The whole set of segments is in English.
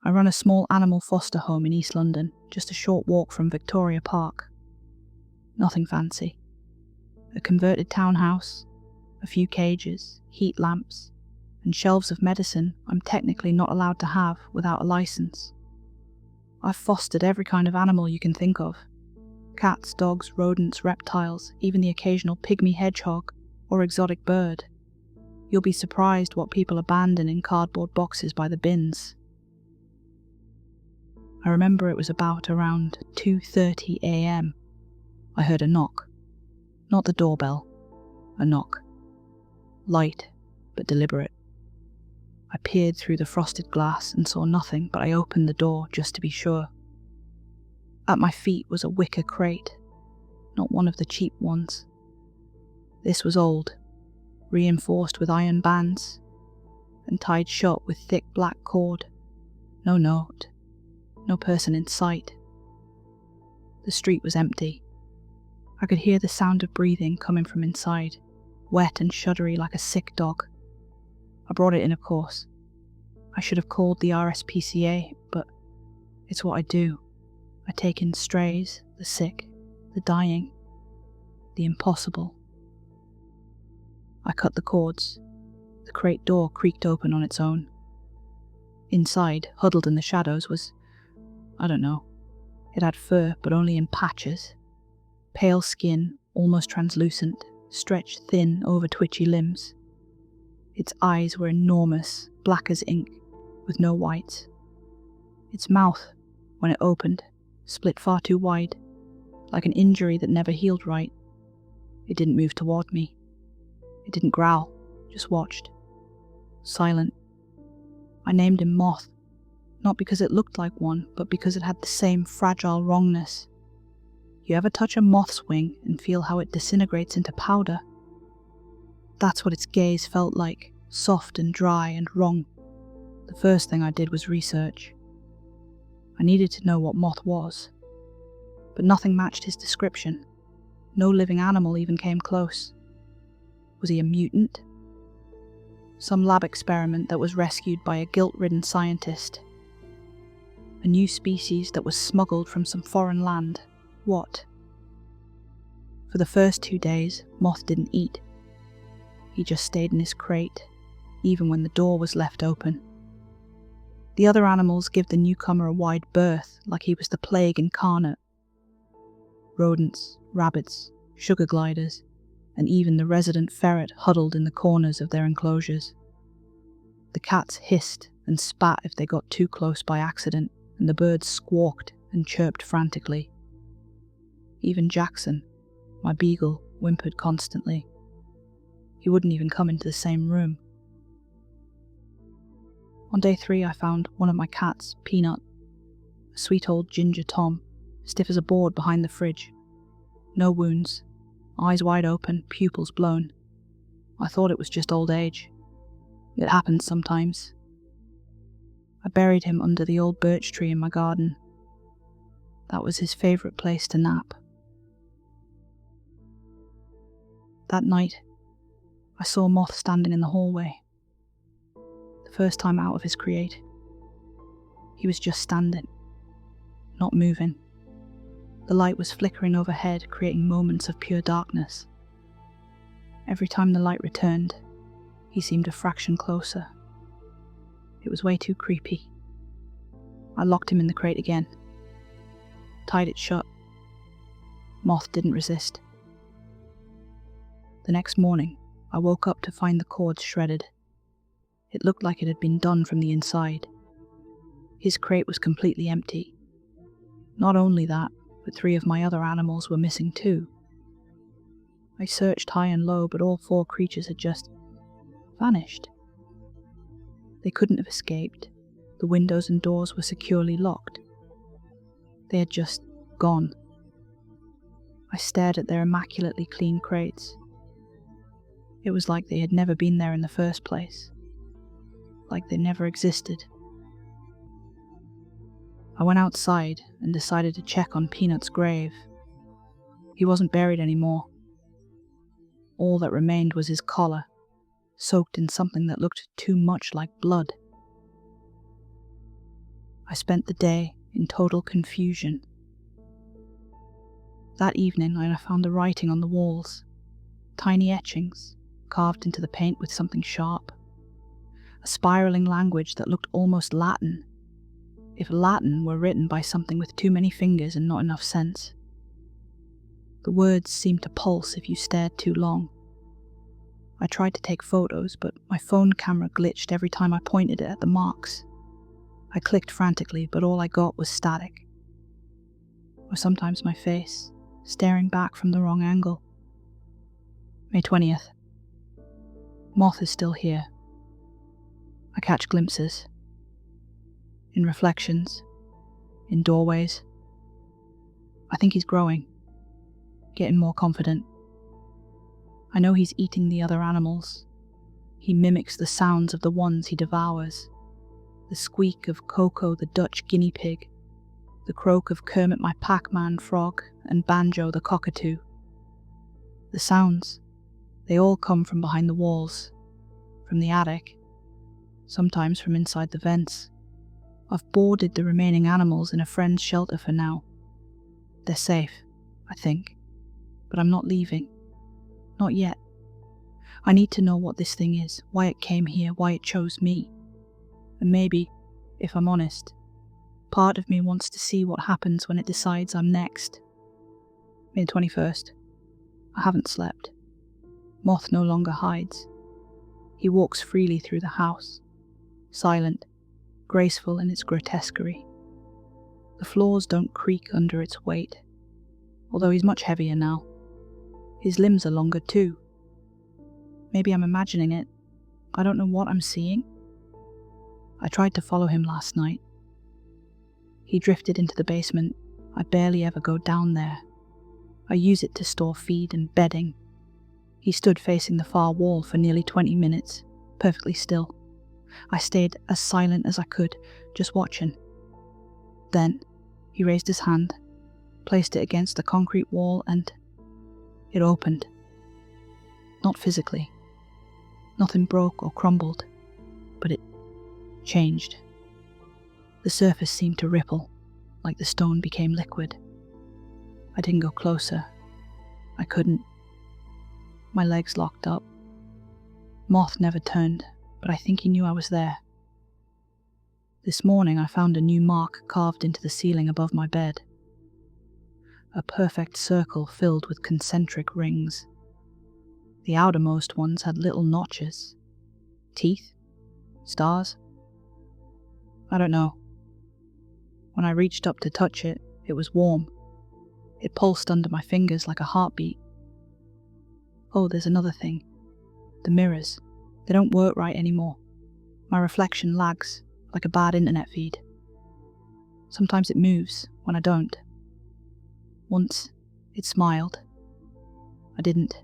I run a small animal foster home in East London, just a short walk from Victoria Park. Nothing fancy. A converted townhouse, a few cages, heat lamps, and shelves of medicine I'm technically not allowed to have without a license. I've fostered every kind of animal you can think of. Cats, dogs, rodents, reptiles, even the occasional pygmy hedgehog or exotic bird. You'll be surprised what people abandon in cardboard boxes by the bins. I remember it was about around 2:30 a.m. I heard a knock. Not the doorbell. A knock. Light, but deliberate. I peered through the frosted glass and saw nothing, but I opened the door just to be sure. At my feet was a wicker crate, not one of the cheap ones. This was old, reinforced with iron bands, and tied shut with thick black cord. No note, no person in sight. The street was empty. I could hear the sound of breathing coming from inside, wet and shuddery like a sick dog. I brought it in, of course. I should have called the RSPCA, but it's what I do. I take in strays, the sick, the dying, the impossible. I cut the cords. The crate door creaked open on its own. Inside, huddled in the shadows, was, I don't know. It had fur, but only in patches. Pale skin, almost translucent, stretched thin over twitchy limbs. Its eyes were enormous, black as ink, with no whites. Its mouth, when it opened, split far too wide, like an injury that never healed right. It didn't move toward me. It didn't growl, just watched. Silent. I named him Moth, not because it looked like one, but because it had the same fragile wrongness. You ever touch a moth's wing and feel how it disintegrates into powder? That's what its gaze felt like, soft and dry and wrong. The first thing I did was research. I needed to know what Moth was, but nothing matched his description. No living animal even came close. Was he a mutant? Some lab experiment that was rescued by a guilt-ridden scientist? A new species that was smuggled from some foreign land? What? For the first 2 days, Moth didn't eat. He just stayed in his crate, even when the door was left open. The other animals give the newcomer a wide berth, like he was the plague incarnate. Rodents, rabbits, sugar gliders, and even the resident ferret huddled in the corners of their enclosures. The cats hissed and spat if they got too close by accident, and the birds squawked and chirped frantically. Even Jackson, my beagle, whimpered constantly. He wouldn't even come into the same room. On day 3 I found one of my cats, Peanut, a sweet old ginger tom, stiff as a board behind the fridge. No wounds, eyes wide open, pupils blown. I thought it was just old age. It happens sometimes. I buried him under the old birch tree in my garden. That was his favourite place to nap. That night, I saw Moth standing in the hallway. The first time out of his crate. He was just standing, not moving. The light was flickering overhead, creating moments of pure darkness. Every time the light returned, he seemed a fraction closer. It was way too creepy. I locked him in the crate again, tied it shut. Moth didn't resist. The next morning, I woke up to find the cords shredded. It looked like it had been done from the inside. His crate was completely empty. Not only that, but 3 of my other animals were missing too. I searched high and low, but all 4 creatures had just vanished. They couldn't have escaped. The windows and doors were securely locked. They had just gone. I stared at their immaculately clean crates. It was like they had never been there in the first place. Like they never existed. I went outside and decided to check on Peanut's grave. He wasn't buried anymore. All that remained was his collar, soaked in something that looked too much like blood. I spent the day in total confusion. That evening I found the writing on the walls, tiny etchings carved into the paint with something sharp, a spiraling language that looked almost Latin, if Latin were written by something with too many fingers and not enough sense. The words seemed to pulse if you stared too long. I tried to take photos, but my phone camera glitched every time I pointed it at the marks. I clicked frantically, but all I got was static. Or sometimes my face, staring back from the wrong angle. May 20th. Moth is still here. I catch glimpses. In reflections. In doorways. I think he's growing. Getting more confident. I know he's eating the other animals. He mimics the sounds of the ones he devours. The squeak of Coco the Dutch guinea pig. The croak of Kermit my Pac-Man frog and Banjo the cockatoo. The sounds, they all come from behind the walls, from the attic, sometimes from inside the vents. I've boarded the remaining animals in a friend's shelter for now. They're safe, I think, but I'm not leaving. Not yet. I need to know what this thing is, why it came here, why it chose me. And maybe, if I'm honest, part of me wants to see what happens when it decides I'm next. May 21st. I haven't slept. Moth no longer hides. He walks freely through the house, silent, graceful in its grotesquerie. The floors don't creak under its weight, although he's much heavier now. His limbs are longer too. Maybe I'm imagining it. I don't know what I'm seeing. I tried to follow him last night. He drifted into the basement. I barely ever go down there. I use it to store feed and bedding. He stood facing the far wall for nearly 20 minutes, perfectly still. I stayed as silent as I could, just watching. Then, he raised his hand, placed it against the concrete wall, and it opened. Not physically. Nothing broke or crumbled, but it changed. The surface seemed to ripple, like the stone became liquid. I didn't go closer. I couldn't. My legs locked up. Moth never turned, but I think he knew I was there. This morning I found a new mark carved into the ceiling above my bed. A perfect circle filled with concentric rings. The outermost ones had little notches. Teeth? Stars? I don't know. When I reached up to touch it, it was warm. It pulsed under my fingers like a heartbeat. Oh, there's another thing. The mirrors. They don't work right anymore. My reflection lags, like a bad internet feed. Sometimes it moves, when I don't. Once, it smiled. I didn't.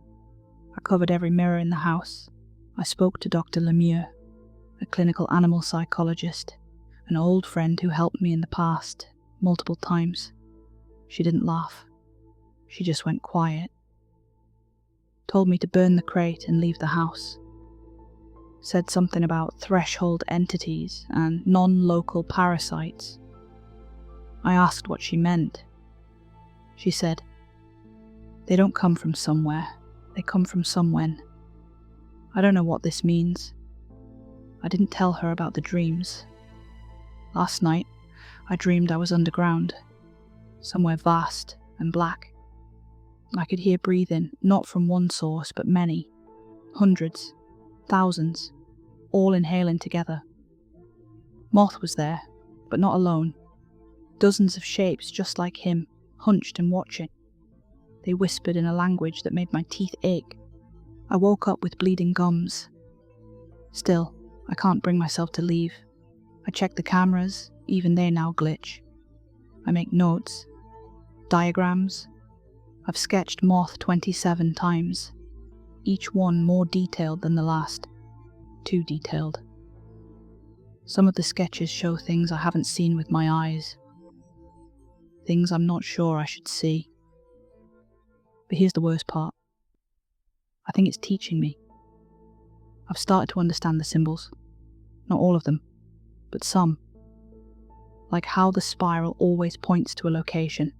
I covered every mirror in the house. I spoke to Dr. Lemieux, a clinical animal psychologist, an old friend who helped me in the past, multiple times. She didn't laugh. She just went quiet. Told me to burn the crate and leave the house. Said something about threshold entities and non-local parasites. I asked what she meant. She said, "They don't come from somewhere, they come from somewhen." I don't know what this means. I didn't tell her about the dreams. Last night, I dreamed I was underground, somewhere vast and black. I could hear breathing, not from one source, but many. Hundreds, thousands, all inhaling together. Moth was there, but not alone. Dozens of shapes just like him, hunched and watching. They whispered in a language that made my teeth ache. I woke up with bleeding gums. Still, I can't bring myself to leave. I check the cameras, even they now glitch. I make notes, diagrams. I've sketched Moth 27 times, each one more detailed than the last. Too detailed. Some of the sketches show things I haven't seen with my eyes. Things I'm not sure I should see. But here's the worst part. I think it's teaching me. I've started to understand the symbols. Not all of them, but some. like how the spiral always points to a location.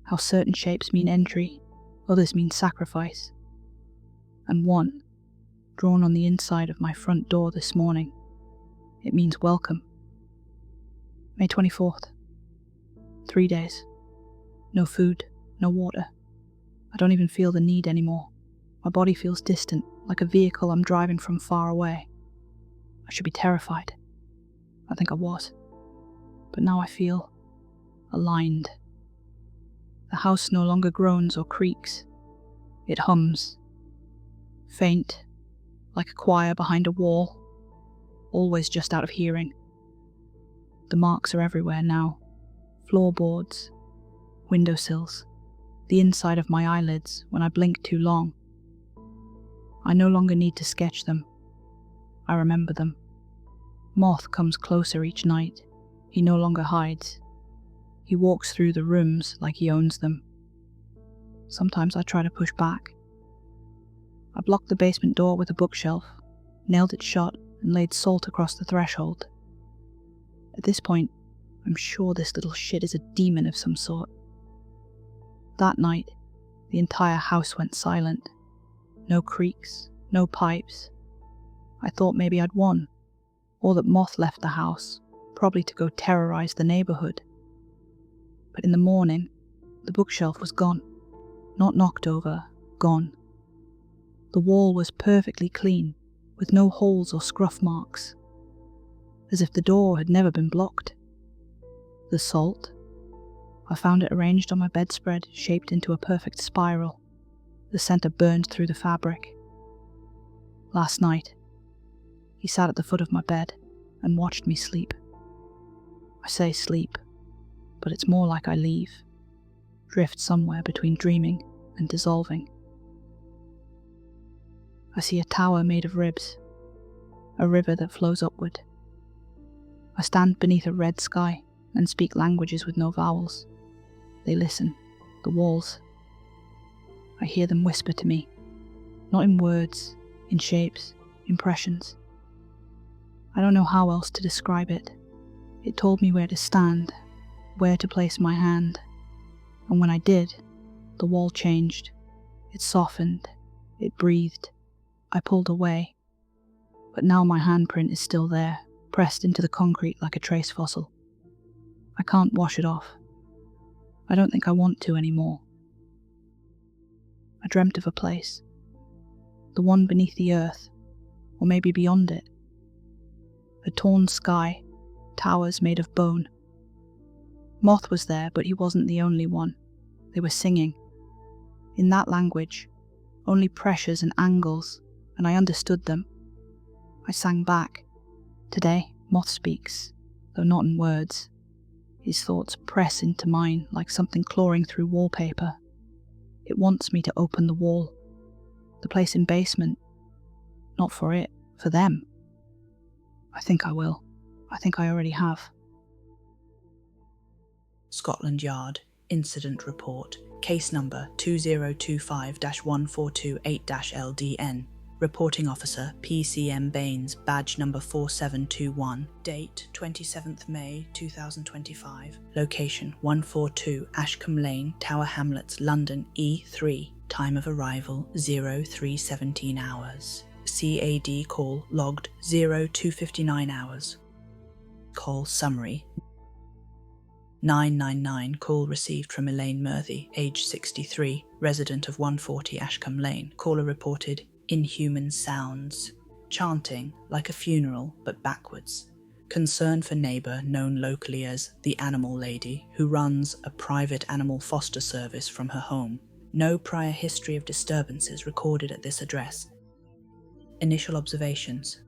How certain shapes mean entry, others mean sacrifice. And one, drawn on the inside of my front door this morning, it means welcome. May 24th. 3 days. No food, no water. I don't even feel the need anymore. My body feels distant, like a vehicle I'm driving from far away. I should be terrified. I think I was. But now I feel aligned. The house no longer groans or creaks. It hums. Faint, like a choir behind a wall, always just out of hearing. The marks are everywhere now. Floorboards, windowsills, the inside of my eyelids when I blink too long. I no longer need to sketch them. I remember them. Moth comes closer each night. He no longer hides. He walks through the rooms like he owns them. Sometimes I try to push back. I blocked the basement door with a bookshelf, nailed it shut, and laid salt across the threshold. At this point, I'm sure this little shit is a demon of some sort. That night, the entire house went silent. No creaks, no pipes. I thought maybe I'd won, or that Moth left the house, probably to go terrorize the neighborhood. But in the morning, the bookshelf was gone. Not knocked over, gone. The wall was perfectly clean, with no holes or scruff marks, as if the door had never been blocked. The salt, I found it arranged on my bedspread, shaped into a perfect spiral. The center burned through the fabric. Last night, he sat at the foot of my bed and watched me sleep. I say sleep, but it's more like I leave, drift somewhere between dreaming and dissolving. I see a tower made of ribs, a river that flows upward. I stand beneath a red sky and speak languages with no vowels. They listen, the walls. I hear them whisper to me, not in words, in shapes, impressions. I don't know how else to describe it. It told me where to stand, where to place my hand. And when I did, the wall changed. It softened, it breathed. I pulled away, but now my handprint is still there, pressed into the concrete like a trace fossil. I can't wash it off. I don't think I want to anymore. I dreamt of a place, the one beneath the earth, or maybe beyond it. A torn sky, towers made of bone. Moth was there, but he wasn't the only one. They were singing. In that language, only pressures and angles, and I understood them. I sang back. Today, Moth speaks, though not in words. His thoughts press into mine like something clawing through wallpaper. It wants me to open the wall. The place in basement. Not for it, for them. I think I will. I think I already have. Scotland Yard, Incident Report, Case number 2025-1428-LDN. Reporting Officer PCM Baines, badge number 4721. Date 27th May 2025. Location 142 Ashcombe Lane, Tower Hamlets, London E3. Time of arrival 0317 hours. CAD call logged 0259 hours. Call summary. 999 call received from Elaine Murthy, age 63, resident of 140 Ashcombe Lane. Caller reported inhuman sounds, chanting like a funeral but backwards. Concern for neighbour known locally as the Animal Lady, who runs a private animal foster service from her home. No prior history of disturbances recorded at this address. Initial observations.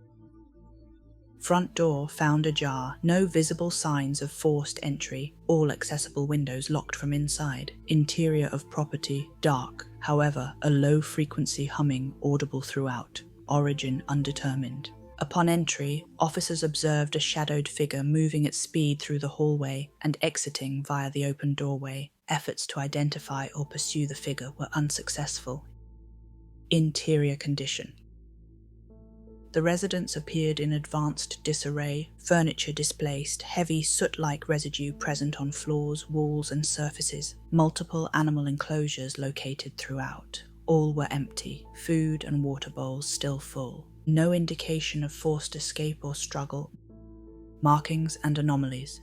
Front door found ajar, no visible signs of forced entry, all accessible windows locked from inside. Interior of property, dark, however, a low-frequency humming audible throughout. Origin undetermined. Upon entry, officers observed a shadowed figure moving at speed through the hallway and exiting via the open doorway. Efforts to identify or pursue the figure were unsuccessful. Interior condition. The residence appeared in advanced disarray, furniture displaced, heavy soot-like residue present on floors, walls, and surfaces, multiple animal enclosures located throughout. All were empty, food and water bowls still full. No indication of forced escape or struggle. Markings and anomalies.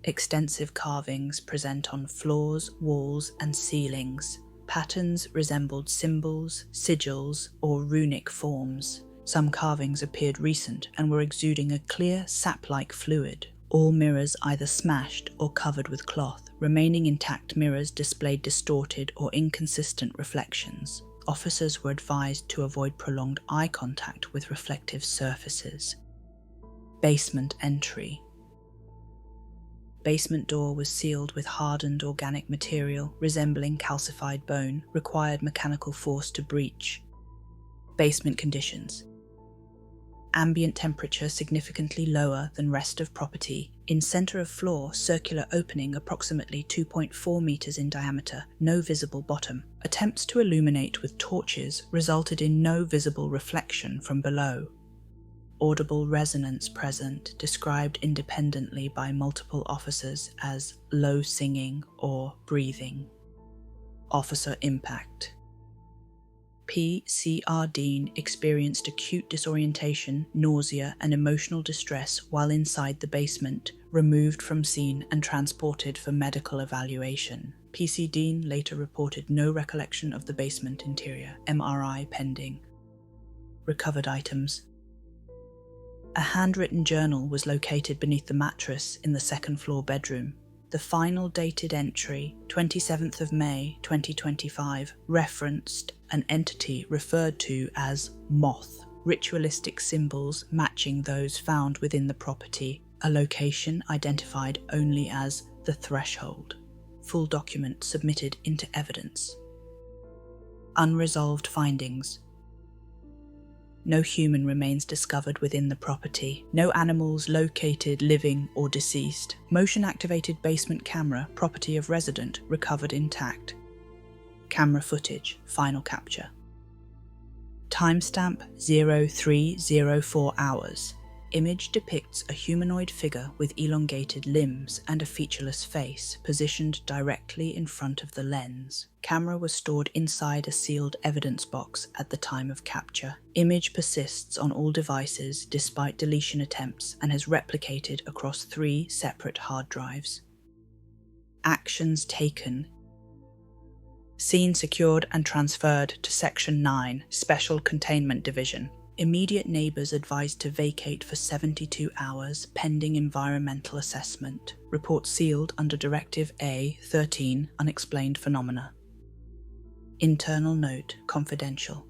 Extensive carvings present on floors, walls, and ceilings. Patterns resembled symbols, sigils, or runic forms. Some carvings appeared recent and were exuding a clear, sap-like fluid. All mirrors either smashed or covered with cloth. Remaining intact mirrors displayed distorted or inconsistent reflections. Officers were advised to avoid prolonged eye contact with reflective surfaces. Basement entry. Basement door was sealed with hardened organic material resembling calcified bone, required mechanical force to breach. Basement conditions. Ambient temperature significantly lower than rest of property. In center of floor, circular opening approximately 2.4 meters in diameter, no visible bottom. Attempts to illuminate with torches resulted in no visible reflection from below. Audible resonance present, described independently by multiple officers as low singing or breathing. Officer impact. P.C.R. Dean experienced acute disorientation, nausea, and emotional distress while inside the basement, removed from scene and transported for medical evaluation. P.C. Dean later reported no recollection of the basement interior, MRI pending. Recovered items. A handwritten journal was located beneath the mattress in the second-floor bedroom. The final dated entry, 27th of May 2025, referenced an entity referred to as Moth, ritualistic symbols matching those found within the property, a location identified only as the threshold. Full document submitted into evidence. Unresolved findings. No human remains discovered within the property. No animals located living or deceased. Motion-activated basement camera, property of resident, recovered intact. Camera footage, final capture. Timestamp 0304 hours. Image depicts a humanoid figure with elongated limbs and a featureless face, positioned directly in front of the lens. Camera was stored inside a sealed evidence box at the time of capture. Image persists on all devices despite deletion attempts and has replicated across 3 separate hard drives. Actions taken. Scene secured and transferred to Section 9, Special Containment Division. Immediate neighbours advised to vacate for 72 hours pending environmental assessment. Report sealed under Directive A 13, Unexplained Phenomena. Internal note, confidential.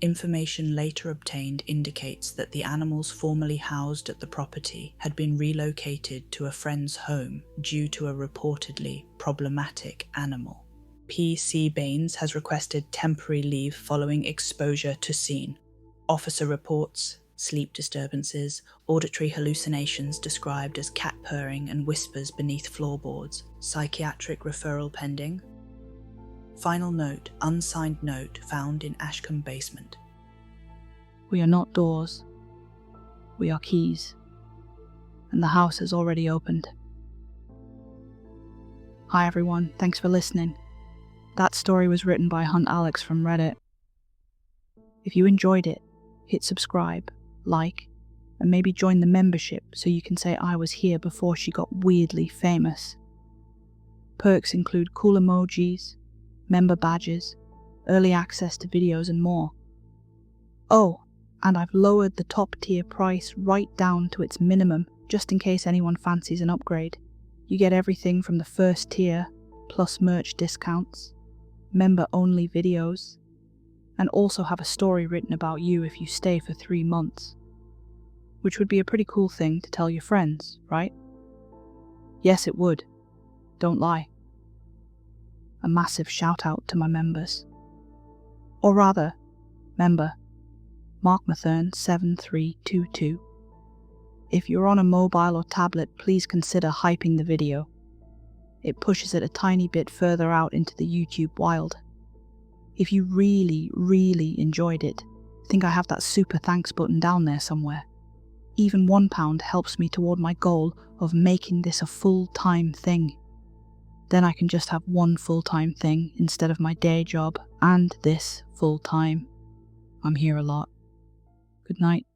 Information later obtained indicates that the animals formerly housed at the property had been relocated to a friend's home due to a reportedly problematic animal. P.C. Baines has requested temporary leave following exposure to scene. Officer reports sleep disturbances, auditory hallucinations described as cat purring and whispers beneath floorboards, psychiatric referral pending. Final note, unsigned note found in Ashcombe basement. We are not doors. We are keys. And the house has already opened. Hi everyone, thanks for listening. That story was written by Huntalex from Reddit. If you enjoyed it, hit subscribe, like, and maybe join the membership so you can say I was here before she got weirdly famous. Perks include cool emojis, member badges, early access to videos and more. Oh, and I've lowered the top tier price right down to its minimum just in case anyone fancies an upgrade. You get everything from the first tier, plus merch discounts, member-only videos, and also have a story written about you if you stay for 3 months. Which would be a pretty cool thing to tell your friends, right? Yes, it would. Don't lie. A massive shout out to my members. Or rather, member, Mark Mathern 7322. If you're on a mobile or tablet, please consider hyping the video. It pushes it a tiny bit further out into the YouTube wild. If you really, really enjoyed it, think I have that super thanks button down there somewhere. Even £1 helps me toward my goal of making this a full-time thing. Then I can just have one full-time thing instead of my day job and this full-time. I'm here a lot. Good night.